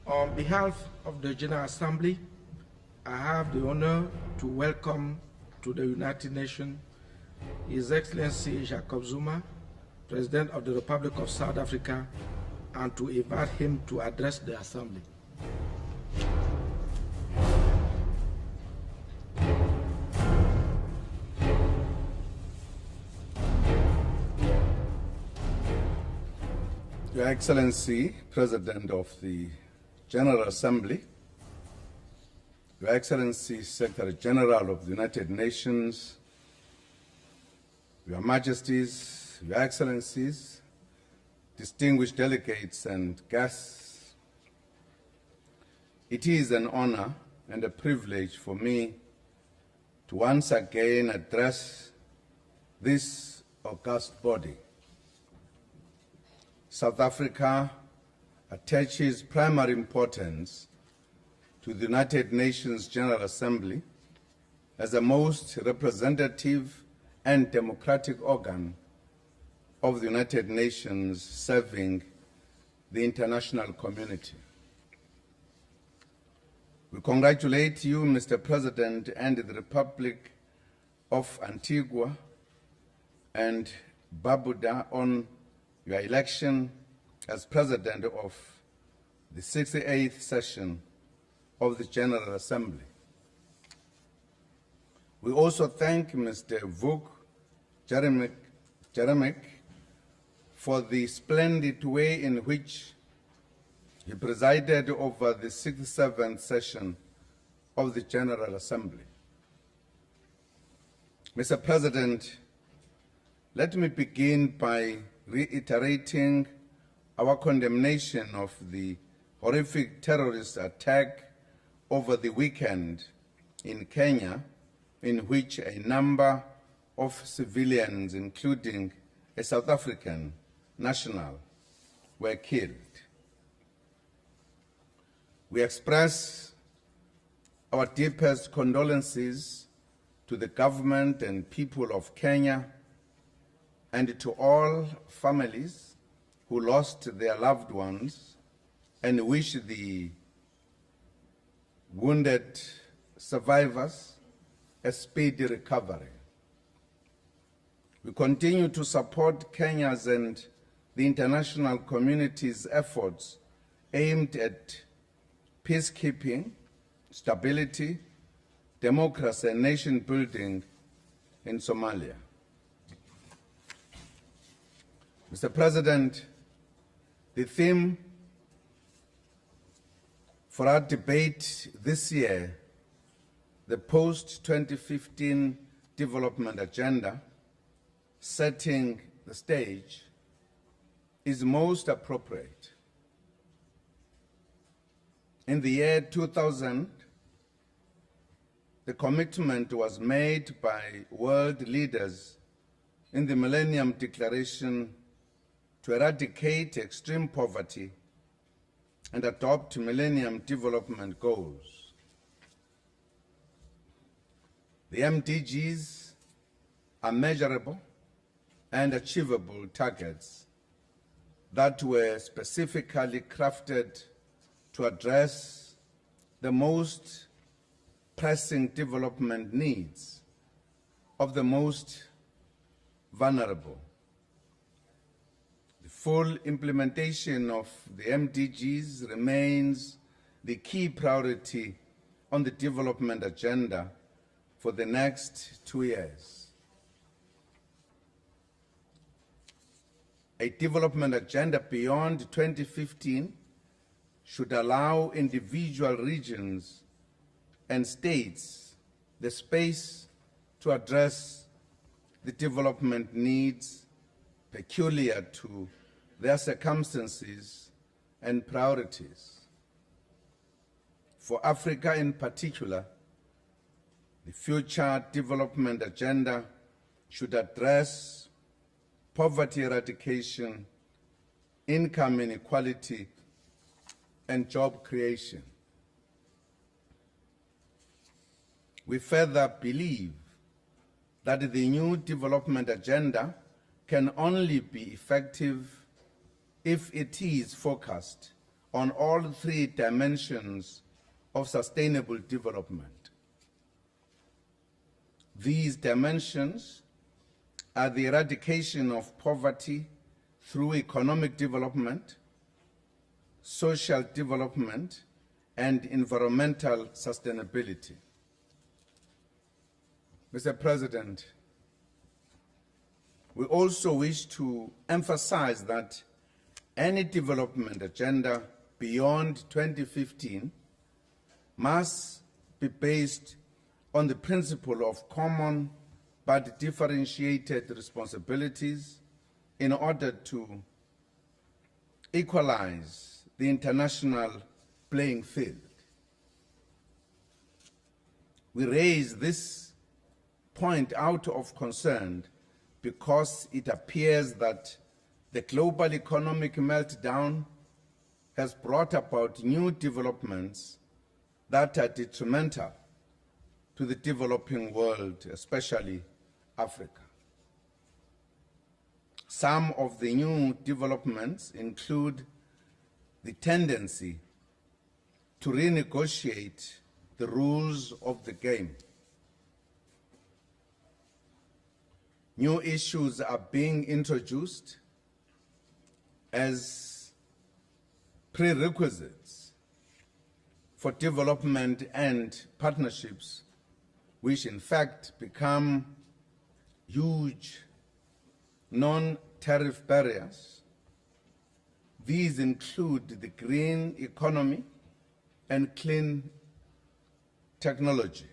On behalf of the General Assembly, I have the honor to welcome to the United Nations His Excellency Jacob Zuma, President of the Republic of South Africa, and to invite him to address the Assembly. Your Excellency, President of the General Assembly, Your Excellency, Secretary General of the United Nations, Your Majesties, Your Excellencies, distinguished delegates and guests, it is an honor and a privilege for me to once again address this august body. South Africa attaches primary importance to the United Nations General Assembly as the most representative and democratic organ of the United Nations serving the international community. We congratulate you, Mr. President, and the Republic of Antigua and Barbuda on your election as President of the 68th session of the General Assembly. We also thank Mr. Vuk Jeremic for the splendid way in which he presided over the 67th session of the General Assembly. Mr. President, let me begin by reiterating our condemnation of the horrific terrorist attack over the weekend in Kenya, in which a number of civilians, including a South African national, were killed. We express our deepest condolences to the government and people of Kenya and to all families who lost their loved ones, and wish the wounded survivors a speedy recovery. We continue to support Kenya's and the international community's efforts aimed at peacekeeping, stability, democracy, and nation building in Somalia. Mr. President, the theme for our debate this year, the post-2015 development agenda, setting the stage, is most appropriate. In the year 2000, the commitment was made by world leaders in the Millennium Declaration to eradicate extreme poverty and adopt Millennium Development Goals. The MDGs are measurable and achievable targets that were specifically crafted to address the most pressing development needs of the most vulnerable. The full implementation of the MDGs remains the key priority on the development agenda for the next 2 years. A development agenda beyond 2015 should allow individual regions and states the space to address the development needs peculiar to their circumstances and priorities. For Africa in particular, the future development agenda should address poverty eradication, income inequality, and job creation. We further believe that the new development agenda can only be effective if it is focused on all three dimensions of sustainable development. These dimensions are the eradication of poverty through economic development, social development, and environmental sustainability. Mr. President, we also wish to emphasize that any development agenda beyond 2015 must be based on the principle of common but differentiated responsibilities in order to equalize the international playing field. We raise this point out of concern because it appears that the global economic meltdown has brought about new developments that are detrimental to the developing world, especially Africa. Some of the new developments include the tendency to renegotiate the rules of the game. New issues are being introduced as prerequisites for development and partnerships, which in fact become huge non-tariff barriers. These include the green economy and clean technology.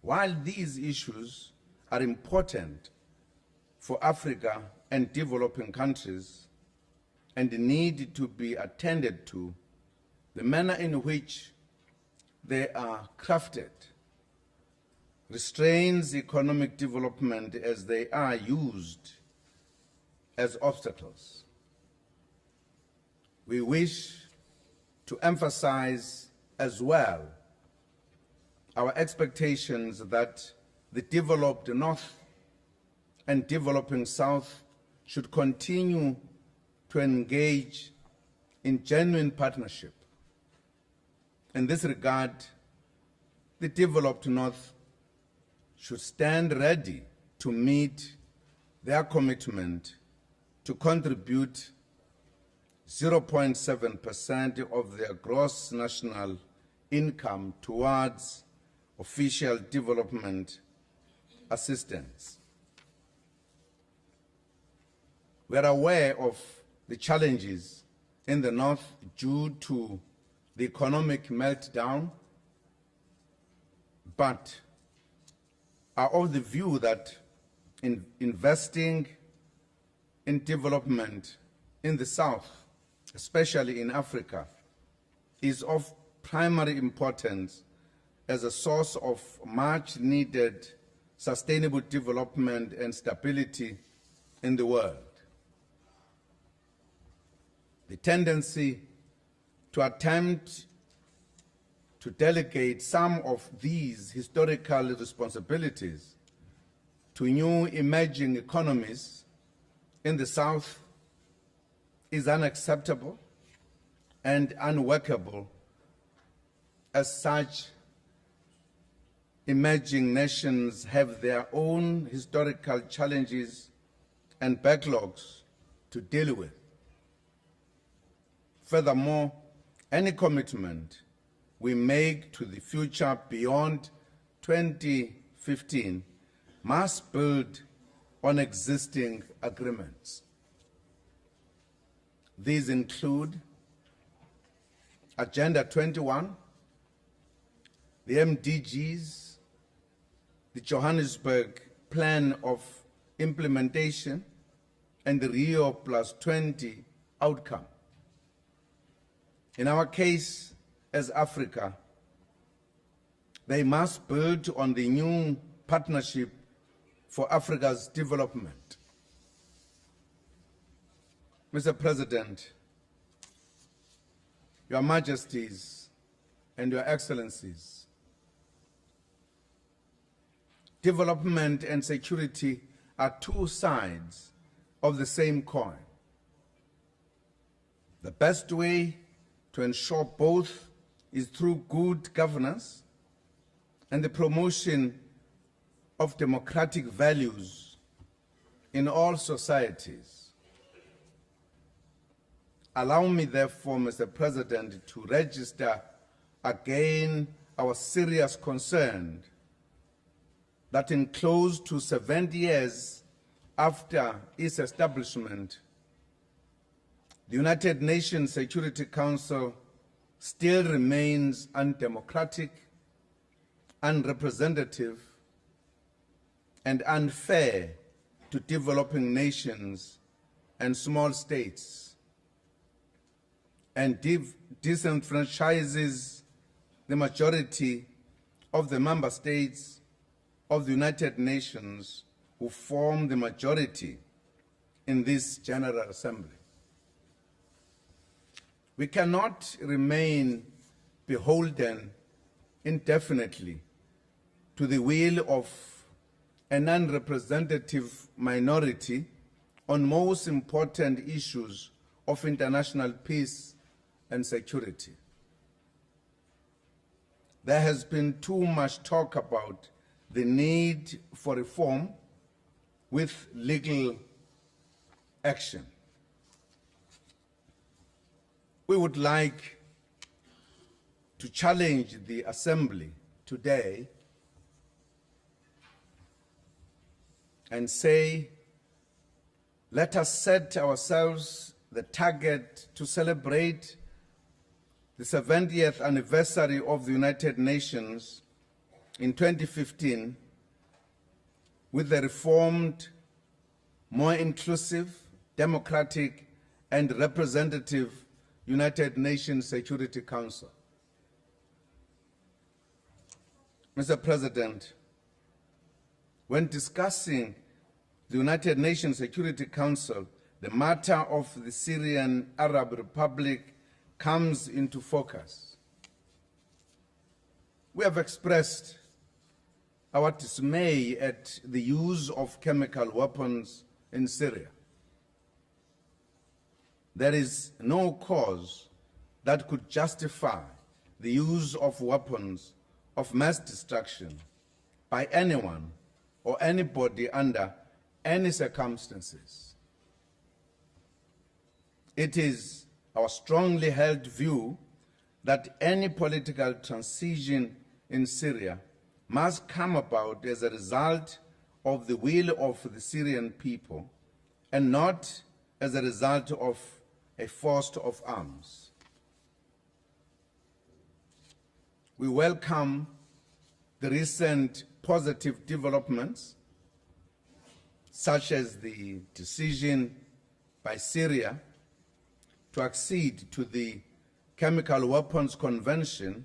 While these issues are important for Africa and developing countries and need to be attended to, the manner in which they are crafted restrains economic development as they are used as obstacles. We wish to emphasize as well our expectations that the developed North and developing South should continue to engage in genuine partnership. In this regard, the developed North should stand ready to meet their commitment to contribute 0.7% of their gross national income towards official development assistance. We are aware of the challenges in the North due to the economic meltdown, but are of the view that investing in development in the South, especially in Africa, is of primary importance as a source of much needed sustainable development and stability in the world. The tendency to attempt to delegate some of these historical responsibilities to new emerging economies in the South is unacceptable and unworkable, as such emerging nations have their own historical challenges and backlogs to deal with. Furthermore, any commitment we make to the future beyond 2015 must build on existing agreements. These include Agenda 21, the MDGs, the Johannesburg Plan of Implementation, and the Rio +20 outcome. In our case, as Africa, they must build on the new Partnership for Africa's Development. Mr. President, Your Majesties and Your Excellencies, development and security are two sides of the same coin. The best way to ensure both is through good governance and the promotion of democratic values in all societies. Allow me, therefore, Mr. President, to register again our serious concern that in close to 70 years after its establishment, the United Nations Security Council still remains undemocratic, unrepresentative, and unfair to developing nations and small states, and disenfranchises the majority of the member states of the United Nations who form the majority in this General Assembly. We cannot remain beholden indefinitely to the will of an unrepresentative minority on most important issues of international peace and security. There has been too much talk about the need for reform with legal action. We would like to challenge the Assembly today and say, let us set ourselves the target to celebrate the 70th anniversary of the United Nations in 2015 with a reformed, more inclusive, democratic, and representative United Nations Security Council. Mr. President, when discussing the United Nations Security Council, the matter of the Syrian Arab Republic comes into focus. We have expressed our dismay at the use of chemical weapons in Syria. There is no cause that could justify the use of weapons of mass destruction by anyone or anybody under any circumstances. It is our strongly held view that any political transition in Syria must come about as a result of the will of the Syrian people and not as a result of a force of arms. We welcome the recent positive developments, such as the decision by Syria to accede to the Chemical Weapons Convention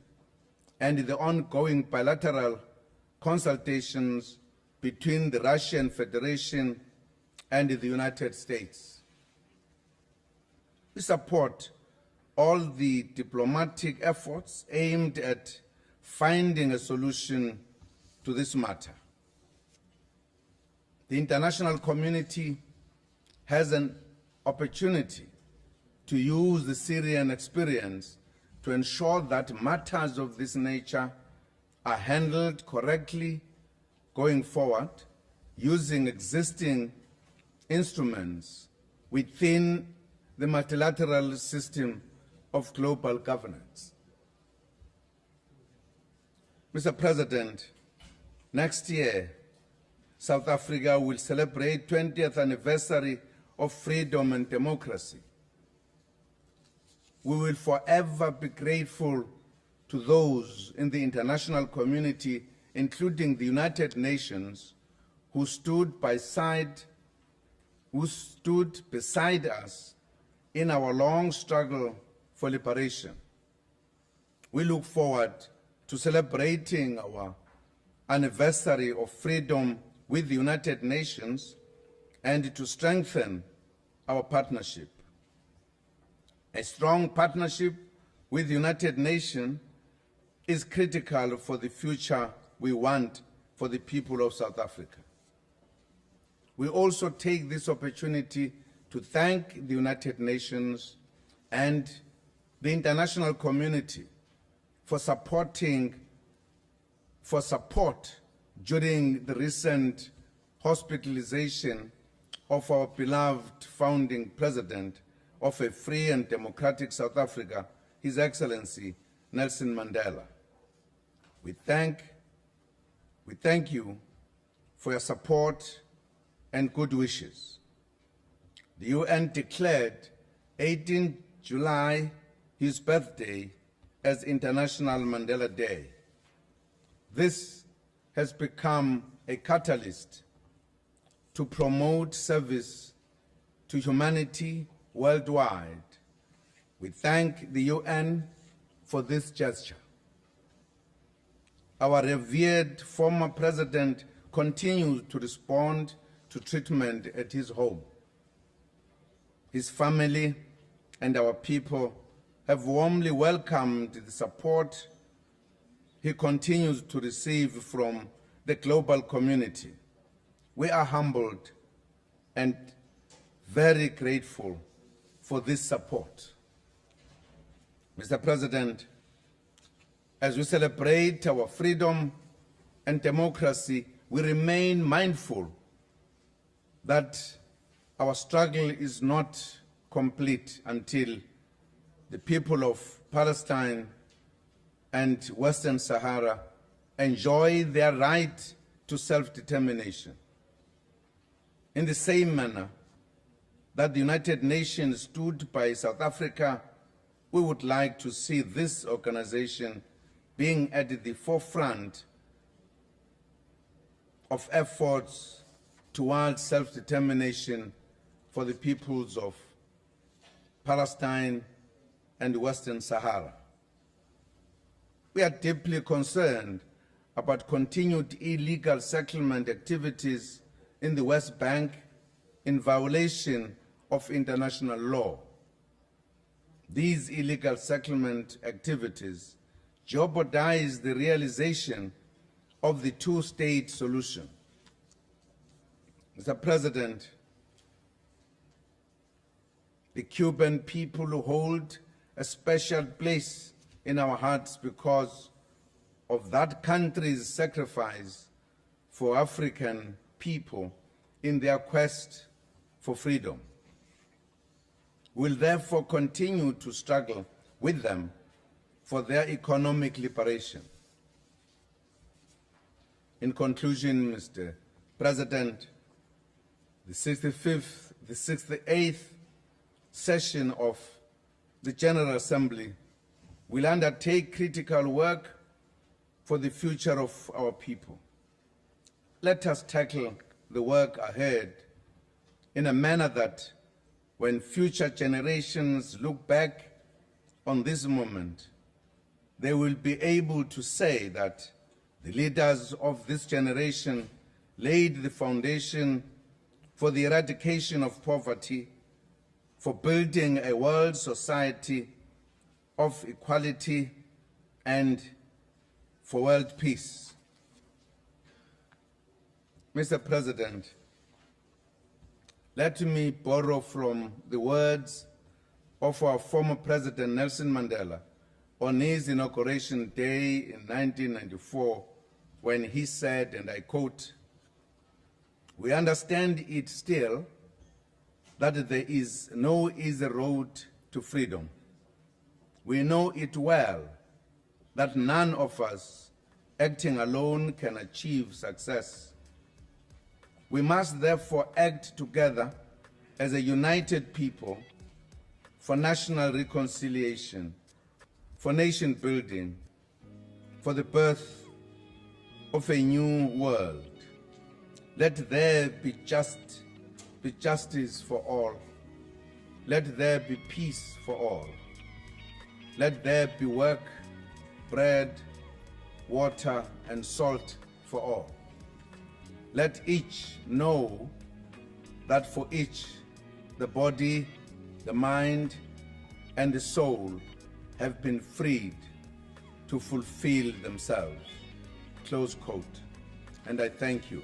and the ongoing bilateral consultations between the Russian Federation and the United States. We support all the diplomatic efforts aimed at finding a solution to this matter. The international community has an opportunity to use the Syrian experience to ensure that matters of this nature are handled correctly going forward using existing instruments within the multilateral system of global governance. Mr. President, next year, South Africa will celebrate 20th anniversary of freedom and democracy. We will forever be grateful to those in the international community, including the United Nations, who stood beside us in our long struggle for liberation. We look forward to celebrating our anniversary of freedom with the United Nations and to strengthen our partnership. A strong partnership with the United Nations is critical for the future we want for the people of South Africa. We also take this opportunity to thank the United Nations and the international community for support during the recent hospitalization of our beloved founding president of a free and democratic South Africa, His Excellency Nelson Mandela. We thank you for your support and good wishes. The UN declared 18 July, his birthday, as International Mandela Day. This has become a catalyst to promote service to humanity worldwide. We thank the UN for this gesture. Our revered former president continues to respond to treatment at his home. His family and our people have warmly welcomed the support he continues to receive from the global community. We are humbled and very grateful for this support. Mr. President, as we celebrate our freedom and democracy, we remain mindful that our struggle is not complete until the people of Palestine and Western Sahara enjoy their right to self-determination. In the same manner that the United Nations stood by South Africa, we would like to see this organization being at the forefront of efforts towards self-determination for the peoples of Palestine and Western Sahara. We are deeply concerned about continued illegal settlement activities in the West Bank in violation of international law. These illegal settlement activities jeopardize the realization of the two-state solution. Mr. President, the Cuban people hold a special place in our hearts because of that country's sacrifice for African people in their quest for freedom. We'll therefore continue to struggle with them for their economic liberation. In conclusion, Mr. President, the 68th session of the General Assembly will undertake critical work for the future of our people. Let us tackle the work ahead in a manner that when future generations look back on this moment, they will be able to say that the leaders of this generation laid the foundation for the eradication of poverty, for building a world society of equality, and for world peace. Mr. President, let me borrow from the words of our former President Nelson Mandela on his inauguration day in 1994, when he said, and I quote, "We understand it still that there is no easy road to freedom. We know it well that none of us acting alone can achieve success. We must therefore act together as a united people for national reconciliation, for nation building, for the birth of a new world. Let there be justice for all. Let there be peace for all. Let there be work, bread, water, and salt for all. Let each know that for each, the body, the mind, and the soul have been freed to fulfill themselves." Close quote. And I thank you.